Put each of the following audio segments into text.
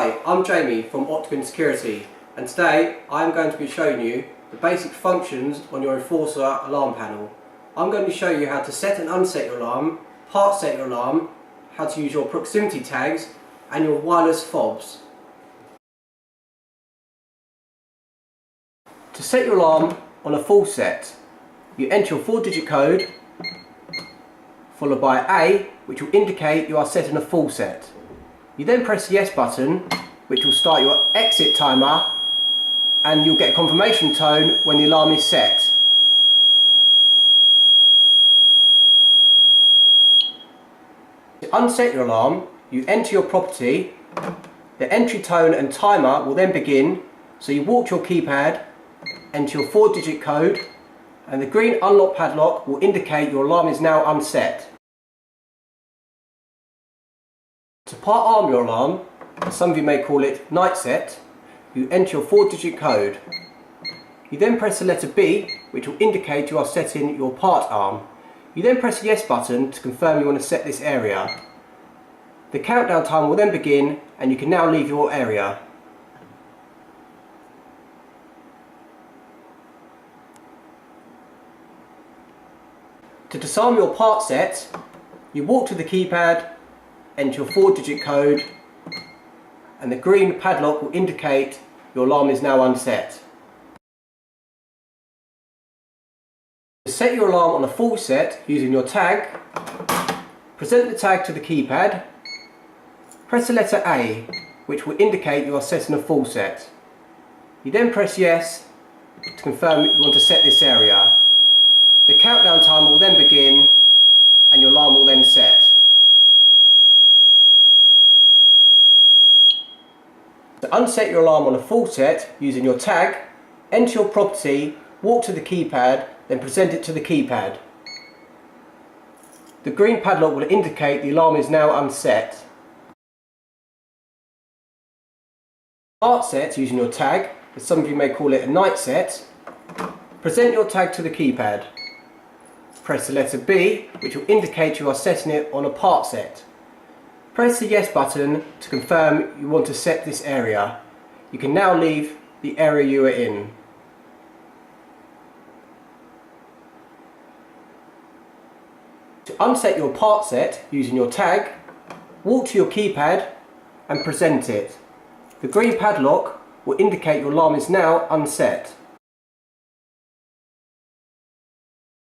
Hi, I'm Jamie from Octagon Security, and today I'm going to be showing you the basic functions on your Enforcer alarm panel. I'm going to show you how to set and unset your alarm, part set your alarm, how to use your proximity tags and your wireless fobs. To set your alarm on a full set, you enter your 4-digit code followed by A, which will indicate you are setting a full set. You then press the yes button, which will start your exit timer, and you'll get a confirmation tone when the alarm is set. To unset your alarm, you enter your property. The entry tone and timer will then begin, so you walk to your keypad, enter your 4-digit code, and the green unlock padlock will indicate your alarm is now unset. To part arm your alarm, as some of you may call it night set, you enter your 4-digit code. You then press the letter B, which will indicate you are setting your part arm. You then press the yes button to confirm you want to set this area. The countdown time will then begin and you can now leave your area. To disarm your part set, you walk to the keypad, enter your 4-digit code, and the green padlock will indicate your alarm is now unset. To set your alarm on a full set using your tag, present the tag to the keypad, press the letter A, which will indicate you are setting a full set. You then press yes to confirm you want to set this area. The countdown timer will then begin and your alarm will then set. To unset your alarm on a full set using your tag, enter your property, walk to the keypad, then present it to the keypad. The green padlock will indicate the alarm is now unset. Part set using your tag, as some of you may call it a night set, present your tag to the keypad. Press the letter B, which will indicate you are setting it on a part set. Press the yes button to confirm you want to set this area. You can now leave the area you are in. To unset your part set using your tag, walk to your keypad and present it. The green padlock will indicate your alarm is now unset.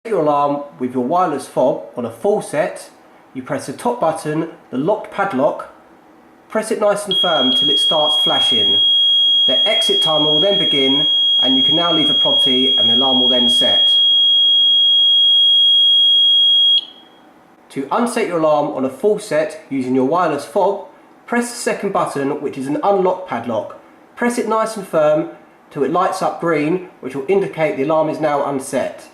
Set your alarm with your wireless fob on a full set. You press the top button, the locked padlock, press it nice and firm till it starts flashing. The exit timer will then begin and you can now leave the property and the alarm will then set. To unset your alarm on a full set using your wireless fob, press the second button, which is an unlock padlock. Press it nice and firm till it lights up green, which will indicate the alarm is now unset.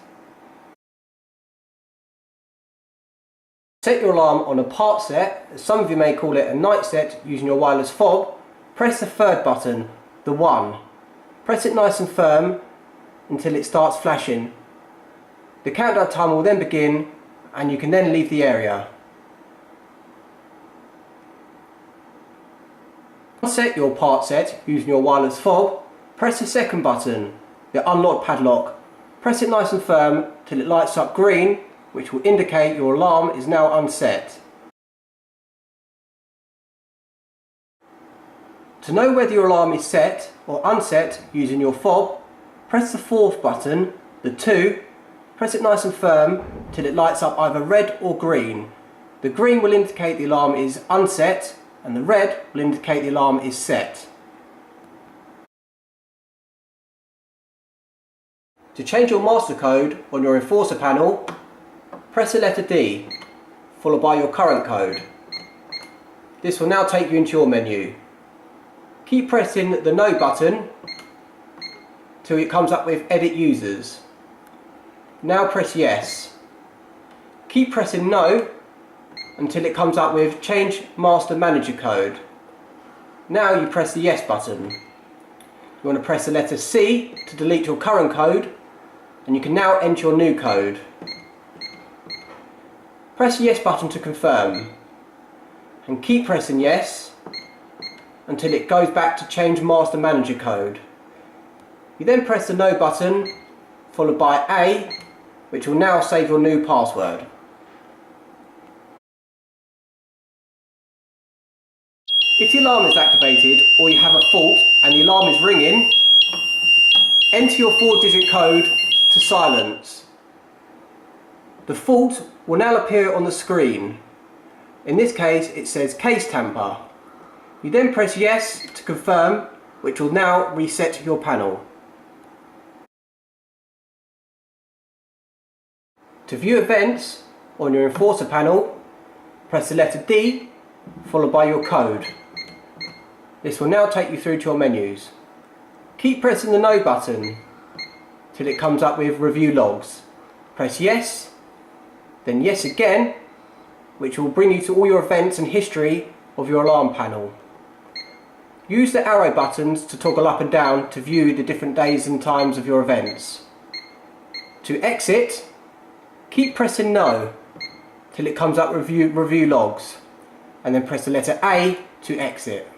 Set your alarm on a part set, as some of you may call it a night set using your wireless fob. Press the third button, the 1. Press it nice and firm until it starts flashing. The countdown timer will then begin and you can then leave the area. Unset your part set using your wireless fob. Press the second button, the unlock padlock. Press it nice and firm till it lights up green, which will indicate your alarm is now unset. To know whether your alarm is set or unset using your fob, press the fourth button, the 2, press it nice and firm till it lights up either red or green. The green will indicate the alarm is unset and the red will indicate the alarm is set. To change your master code on your Enforcer panel, press the letter D, followed by your current code. This will now take you into your menu. Keep pressing the No button till it comes up with Edit Users. Now press Yes. Keep pressing No until it comes up with Change Master Manager Code. Now you press the Yes button. You want to press the letter C to delete your current code, and you can now enter your new code. Press the yes button to confirm and keep pressing yes until it goes back to change master manager code. You then press the No button, followed by A, which will now save your new password. If the alarm is activated or you have a fault and the alarm is ringing, enter your 4-digit code to silence. The fault will now appear on the screen. In this case it says case tamper. You then press yes to confirm, which will now reset your panel. To view events on your Enforcer panel, press the letter D followed by your code. This will now take you through to your menus. Keep pressing the No button till it comes up with review logs. Press yes, then yes again, which will bring you to all your events and history of your alarm panel. Use the arrow buttons to toggle up and down to view the different days and times of your events. To exit, keep pressing No till it comes up with review logs, and then press the letter A to exit.